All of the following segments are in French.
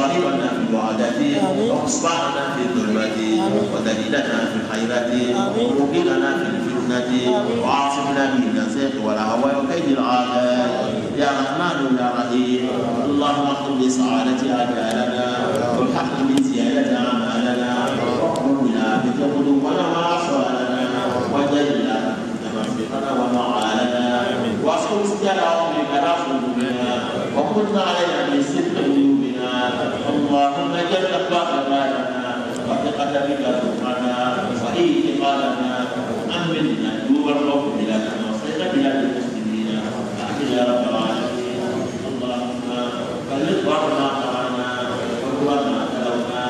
وصاحبنا في الوعدة وأصبحنا في الظلمة ودليلنا في الخيرات وموكلنا في الفتنة وعاصمنا من الزيغ والهوى وكيد العادات يا رحمن يا رحيم اللهم اختم بسعادة أجالنا والحق من زيادة أعمالنا وقلوبنا بقلوبنا وأعصالنا وجلنا بمصدقنا ومعالنا واصل سجل عمرك لا صدورنا وكن علينا من صدق قلوبنا اللهم جل أخلاقنا وثقة بك رزقنا واعتقادنا أمنا نور الخوف بلادنا وصير بلاد المسلمين آمين يا رب العالمين اللهم بلغ ما قرانا وهو ما تلونا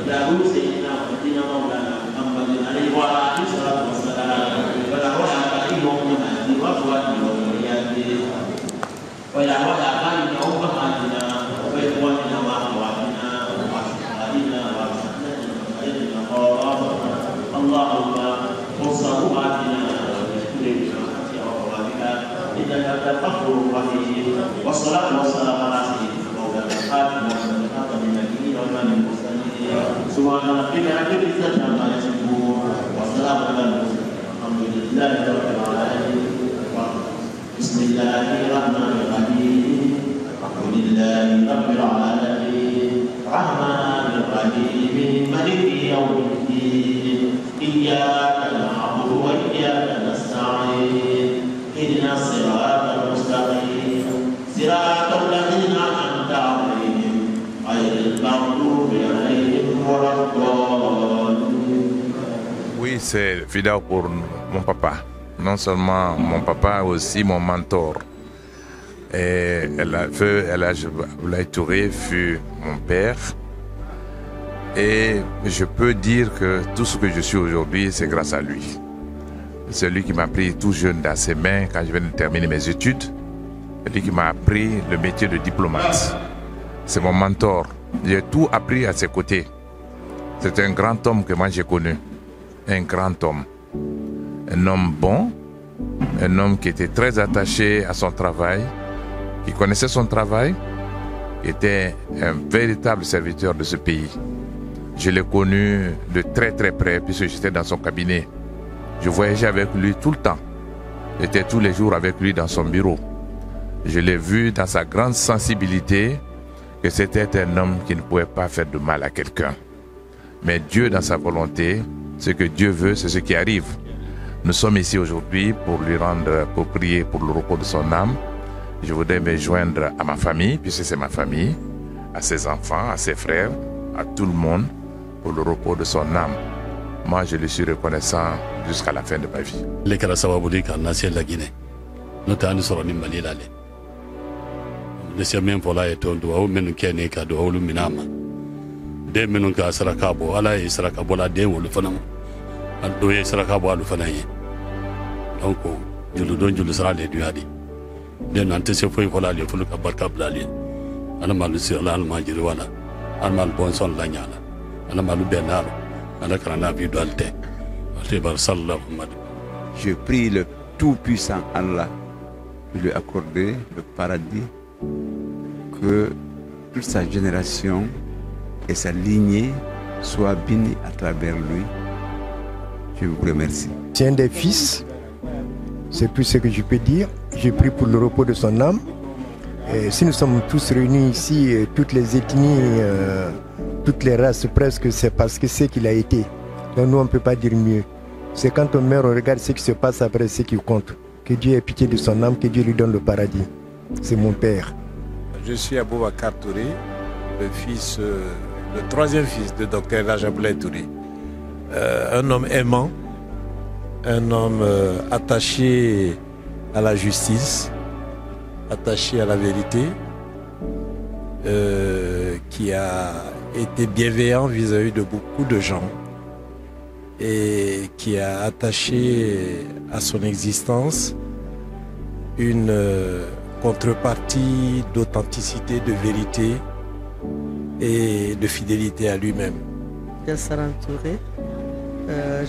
له سيدنا ونبينا مولانا محمد عليه وعلى آله الصلاة والسلام وله آبائه وأمهاته وأزواجه وذرياته وإلى آبائنا وأمهاتنا وإخواننا وأخواتنا وأصحابنا وأصحابنا وخيرنا وقرابنا اللهم وصلواتنا وبشكرك وقرابنا إنك أنت الغفور الرحيم والصلاة والسلام على سيدنا مولانا خاتم النبيين وإمام المرسلين سبحان ربك رب العزة عما يصفون والسلام على المرسلين الحمد لله رب العالمين بسم الله الرحمن الرحيم الحمد لله رب العالمين الرحمن الرحيم مالك يوم الدين إياك نعبد وإياك نستعين اهدنا الصراط المستقيم صراط الذين أنعمت عليهم غير المغضوب عليهم ولا الضالين. Oui, c'est fidèle pour mon papa. Non seulement mon papa, aussi mon mentor. Et El Hadj Abdoulaye Touré fut mon père. Et je peux dire que tout ce que je suis aujourd'hui, c'est grâce à lui. C'est lui qui m'a pris tout jeune dans ses mains quand je venais de terminer mes études. C'est lui qui m'a appris le métier de diplomate. C'est mon mentor. J'ai tout appris à ses côtés. C'est un grand homme que moi j'ai connu. Un grand homme. Un homme bon. Un homme qui était très attaché à son travail. Qui connaissait son travail. Qui était un véritable serviteur de ce pays. Je l'ai connu de très très près puisque j'étais dans son cabinet. Je voyageais avec lui tout le temps. J'étais tous les jours avec lui dans son bureau. Je l'ai vu dans sa grande sensibilité que c'était un homme qui ne pouvait pas faire de mal à quelqu'un. Mais Dieu, dans sa volonté, ce que Dieu veut, c'est ce qui arrive. Nous sommes ici aujourd'hui pour prier pour le repos de son âme. Je voudrais me joindre à ma famille, puisque c'est ma famille, à ses enfants, à ses frères, à tout le monde, pour le repos de son âme. Moi, je lui suis reconnaissant jusqu'à la fin de ma vie. Le kara sababu di ka nasi la Guinée. Nota ani soro ni Mali la le. Le sia men fola e to do o men ke ne ka do olu minama. De men ka saraka bo ala e saraka bo la de wolu fana. Al do e saraka bo alu fana yi. Donc julu don julu sara le du hadi. De nan te se foi fola le fulu ka barka blali. Ana malu sir la al majiri wala. Al mal bon son la nyala. Ana malu benalo. Je prie le Tout-Puissant Allah de lui accorder le paradis, que toute sa génération et sa lignée soient bénies à travers lui. Je vous remercie. C'est un des fils, c'est tout ce que je peux dire. Je prie pour le repos de son âme. Et si nous sommes tous réunis ici, toutes les ethnies, toutes les races presque, c'est parce que c'est qu'il a été. Donc nous on ne peut pas dire mieux. C'est quand on meurt, on regarde ce qui se passe après, ce qui compte. Que Dieu ait pitié de son âme, que Dieu lui donne le paradis. C'est mon père. Je suis Aboubacar Touré, le troisième fils de Dr El Hadj Abdoulaye Touré. Un homme aimant, un homme attaché à la justice, attaché à la vérité, qui a été bienveillant vis-à-vis de beaucoup de gens et qui a attaché à son existence une contrepartie d'authenticité, de vérité et de fidélité à lui-même. Yassaran Touré,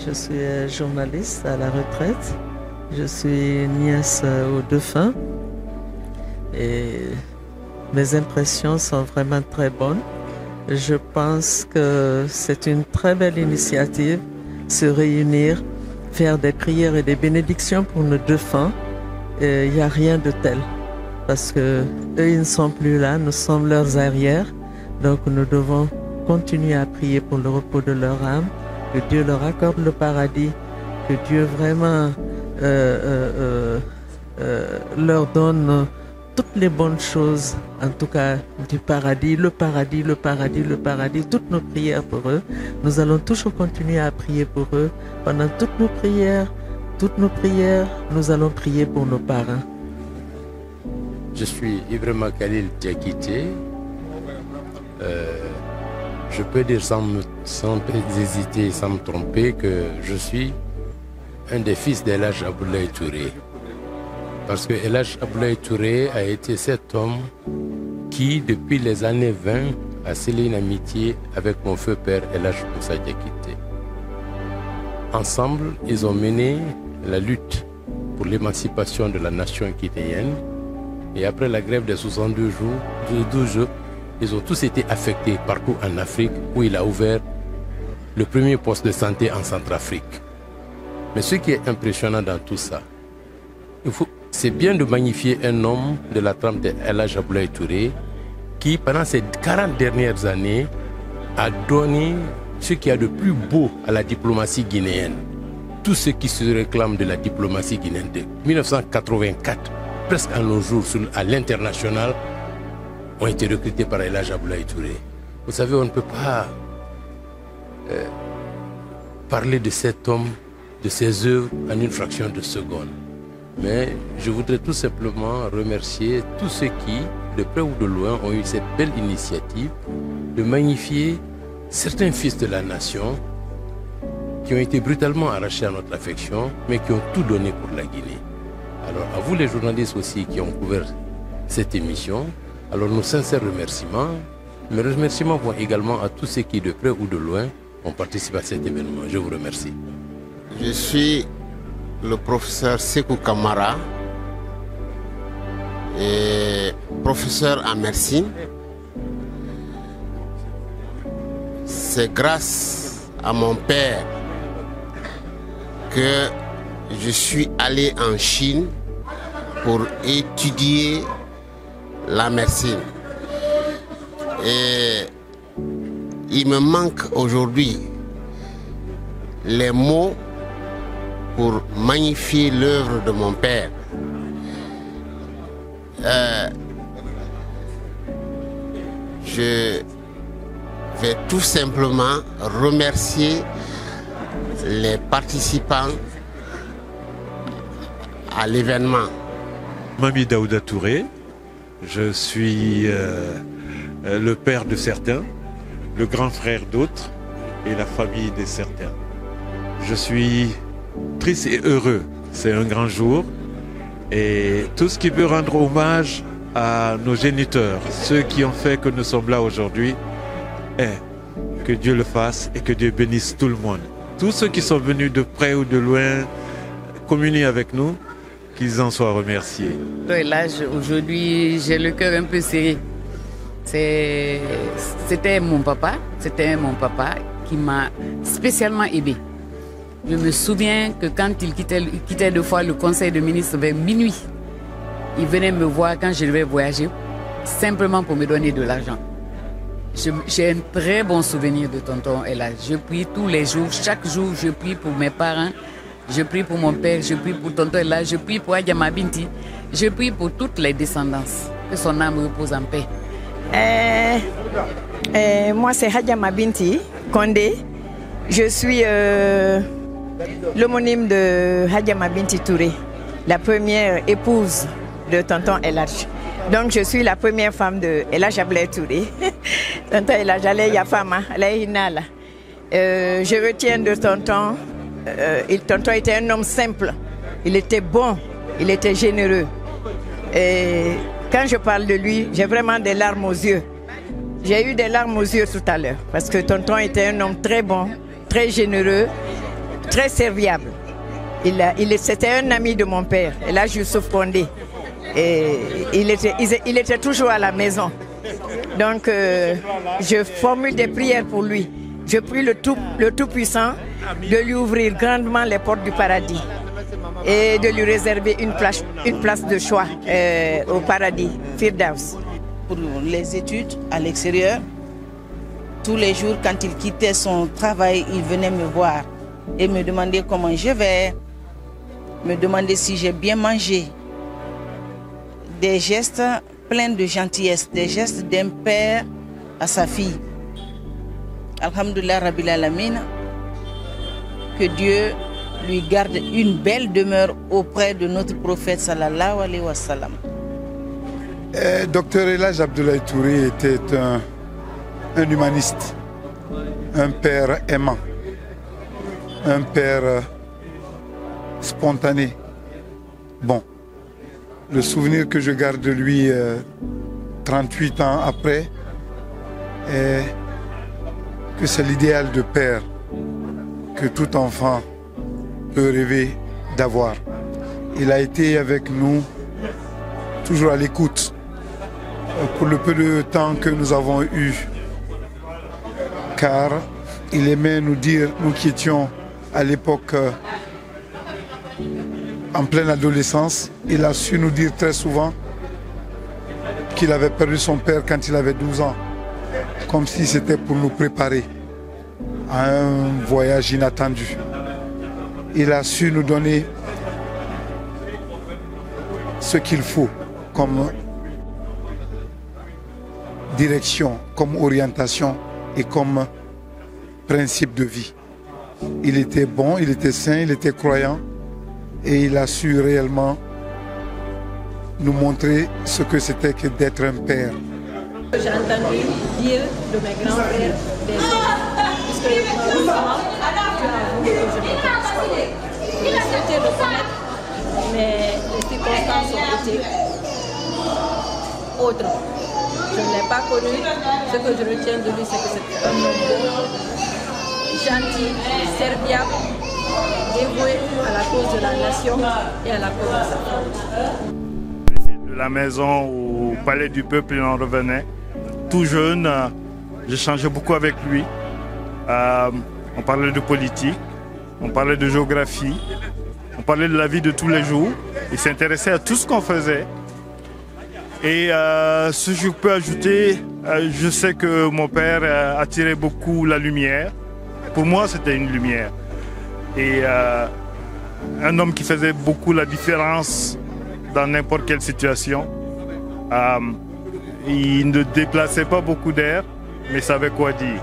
je suis journaliste à la retraite. Je suis nièce au défunt et mes impressions sont vraiment très bonnes. Je pense que c'est une très belle initiative, se réunir, faire des prières et des bénédictions pour nos défunts. Il n'y a rien de tel. Parce que eux, ils ne sont plus là, nous sommes leurs arrières. Donc nous devons continuer à prier pour le repos de leur âme, que Dieu leur accorde le paradis, que Dieu vraiment leur donne toutes les bonnes choses, en tout cas du paradis, le paradis, le paradis, le paradis, toutes nos prières pour eux. Nous allons toujours continuer à prier pour eux. Pendant toutes nos prières, nous allons prier pour nos parents. Je suis Ibrahima Khalil Diakité. Je peux dire sans hésiter, sans me tromper, que je suis un des fils d'El Hadj Abdoulaye Touré. Parce que El Hadj Abdoulaye Touré a été cet homme qui, depuis les années 20, a scellé une amitié avec mon feu père El Hadj Moussa Diakité. Ensemble, ils ont mené la lutte pour l'émancipation de la nation guinéenne. Et après la grève des 72 jours, ils ont tous été affectés partout en Afrique où il a ouvert le premier poste de santé en Centrafrique. Mais ce qui est impressionnant dans tout ça, c'est bien de magnifier un homme de la trempe d'El Hadj Abdoulaye Touré qui, pendant ces 40 dernières années, a donné ce qu'il y a de plus beau à la diplomatie guinéenne. Tous ceux qui se réclament de la diplomatie guinéenne de 1984, presque à nos jours, à l'international, ont été recrutés par El Hadj Abdoulaye Touré. Vous savez, on ne peut pas parler de cet homme, de ses œuvres, en une fraction de seconde. Mais je voudrais tout simplement remercier tous ceux qui, de près ou de loin, ont eu cette belle initiative de magnifier certains fils de la nation qui ont été brutalement arrachés à notre affection, mais qui ont tout donné pour la Guinée. Alors à vous les journalistes aussi qui ont couvert cette émission, alors nos sincères remerciements. Mes remerciements vont également à tous ceux qui, de près ou de loin, ont participé à cet événement. Je vous remercie. Je suis le professeur Sekou Kamara, et professeur en médecine. C'est grâce à mon père que je suis allé en Chine pour étudier la médecine. Et il me manque aujourd'hui les mots pour magnifier l'œuvre de mon père. Je vais tout simplement remercier les participants à l'événement. Mami Daouda Touré, je suis le père de certains, le grand frère d'autres et la famille de certains. Je suis triste et heureux, c'est un grand jour et tout ce qui peut rendre hommage à nos géniteurs, ceux qui ont fait que nous sommes là aujourd'hui, que Dieu le fasse et que Dieu bénisse tout le monde. Tous ceux qui sont venus de près ou de loin communier avec nous, qu'ils en soient remerciés. Là, aujourd'hui, j'ai le cœur un peu serré. C'était mon papa qui m'a spécialement aidé. Je me souviens que quand il quittait deux fois le conseil de ministres vers minuit, il venait me voir quand je devais voyager, simplement pour me donner de l'argent. J'ai un très bon souvenir de tonton El Hadj. Je prie tous les jours, chaque jour, je prie pour mes parents, je prie pour mon père, je prie pour tonton El Hadj, je prie pour Adjama Binti, je prie pour toutes les descendances. Que son âme repose en paix. Moi, c'est Adjama Binti Kondé. Je suis l'homonyme de Adjama Binti Touré, la première épouse de tonton El Hadj. Donc, je suis la première femme de El Hadj Abdoulaye Touré. Tonton El Hadj Alaya Fama, Alaya Hinala. Je retiens de tonton, tonton était un homme simple. Il était bon, il était généreux. Et quand je parle de lui, j'ai vraiment des larmes aux yeux. J'ai eu des larmes aux yeux tout à l'heure. Parce que tonton était un homme très bon, très généreux, très serviable. C'était un ami de mon père, El Hadj Youssouf Kondé. Et il était toujours à la maison. Donc, je formule des prières pour lui. Je prie le Tout-Puissant de lui ouvrir grandement les portes du paradis et de lui réserver une place de choix au paradis, Firdaus. Pour les études à l'extérieur, tous les jours, quand il quittait son travail, il venait me voir et me demander comment je vais, me demander si j'ai bien mangé. Des gestes pleins de gentillesse, des gestes d'un père à sa fille. Alhamdulillah Rabbil Alamin, que Dieu lui garde une belle demeure auprès de notre prophète sallallahu alayhi wa sallam. Docteur El Hadj Abdoulaye Touré était un humaniste, un père aimant, un père spontané. Bon, le souvenir que je garde de lui 38 ans après est que c'est l'idéal de père que tout enfant peut rêver d'avoir. Il a été avec nous, toujours à l'écoute, pour le peu de temps que nous avons eu, car il aimait nous dire, nous qui étions à l'époque en pleine adolescence, il a su nous dire très souvent qu'il avait perdu son père quand il avait 12 ans, comme si c'était pour nous préparer à un voyage inattendu. Il a su nous donner ce qu'il faut comme direction, comme orientation et comme principe de vie. Il était bon, il était saint, il était croyant et il a su réellement nous montrer ce que c'était que d'être un père. J'ai entendu dire de mes grands-pères des puisque malheureusement, Dieu a voulu que je ne le connaisse pas. Je souhaitais le connaître, mais les circonstances ont été autres. Je ne l'ai pas connu. Ce que je retiens de lui, c'est que c'était un homme beau, gentil, serviable, dévoué à la cause de la nation et à la cause de sa famille. De la maison au palais du peuple, il en revenait. Tout jeune, j'échangeais beaucoup avec lui. On parlait de politique, on parlait de géographie, on parlait de la vie de tous les jours. Il s'intéressait à tout ce qu'on faisait. Et ce que je peux ajouter, je sais que mon père attirait beaucoup la lumière. Pour moi, c'était une lumière. Et un homme qui faisait beaucoup la différence dans n'importe quelle situation. Il ne déplaçait pas beaucoup d'air, mais savait quoi dire.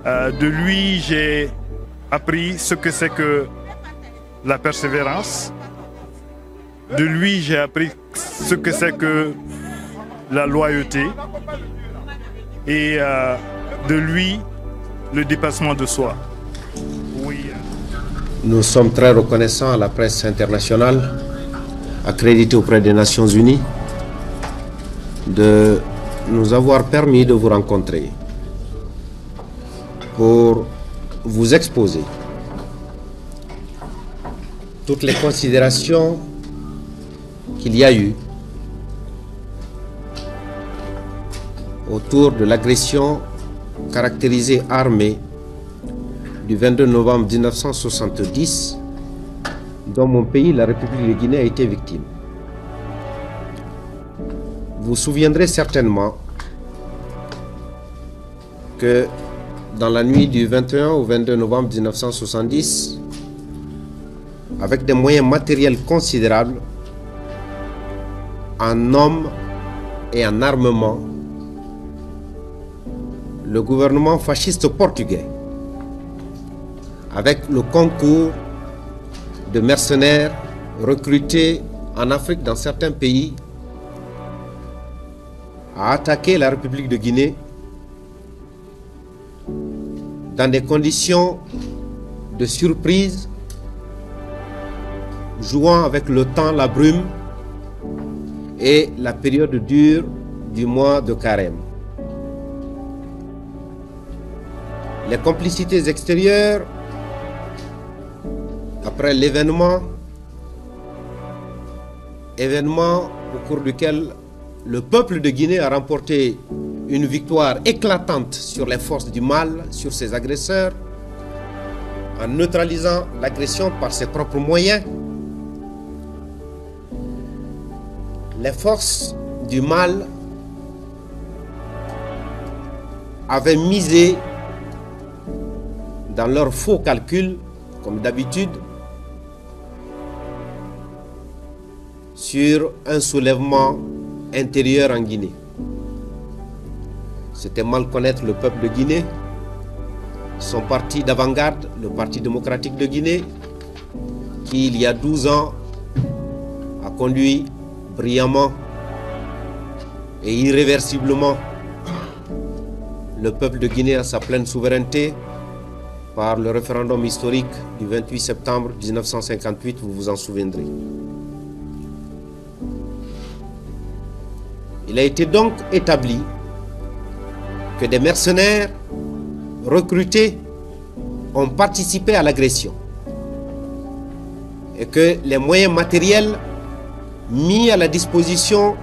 De lui, j'ai appris ce que c'est que la persévérance. De lui, j'ai appris ce que c'est que la loyauté. Et de lui, le dépassement de soi. Oui. Nous sommes très reconnaissants à la presse internationale, accréditée auprès des Nations Unies, de nous avoir permis de vous rencontrer pour vous exposer toutes les considérations qu'il y a eu autour de l'agression caractérisée armée du 22 novembre 1970 dont mon pays, la République de Guinée, a été victime. Vous vous souviendrez certainement que dans la nuit du 21 au 22 novembre 1970, avec des moyens matériels considérables, en hommes et en armement, le gouvernement fasciste portugais, avec le concours de mercenaires recrutés en Afrique dans certains pays, a attaqué la République de Guinée dans des conditions de surprise, jouant avec le temps, la brume et la période dure du mois de carême. Les complicités extérieures, après l'événement au cours duquel le peuple de Guinée a remporté une victoire éclatante sur les forces du mal, sur ses agresseurs, en neutralisant l'agression par ses propres moyens. Les forces du mal avaient misé dans leurs faux calculs, comme d'habitude, sur un soulèvement intérieur en Guinée. C'était mal connaître le peuple de Guinée, son parti d'avant-garde, le Parti démocratique de Guinée, qui il y a 12 ans a conduit brillamment et irréversiblement le peuple de Guinée à sa pleine souveraineté par le référendum historique du 28 septembre 1958, vous vous en souviendrez. Il a été donc établi que des mercenaires recrutés ont participé à l'agression et que les moyens matériels mis à la disposition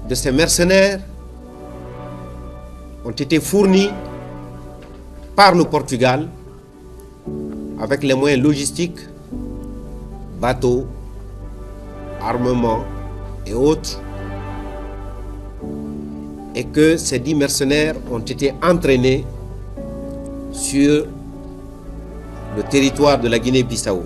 de ces mercenaires ont été fournis par le Portugal avec les moyens logistiques, bateaux, armements et autres, et que ces 10 mercenaires ont été entraînés sur le territoire de la Guinée-Bissau.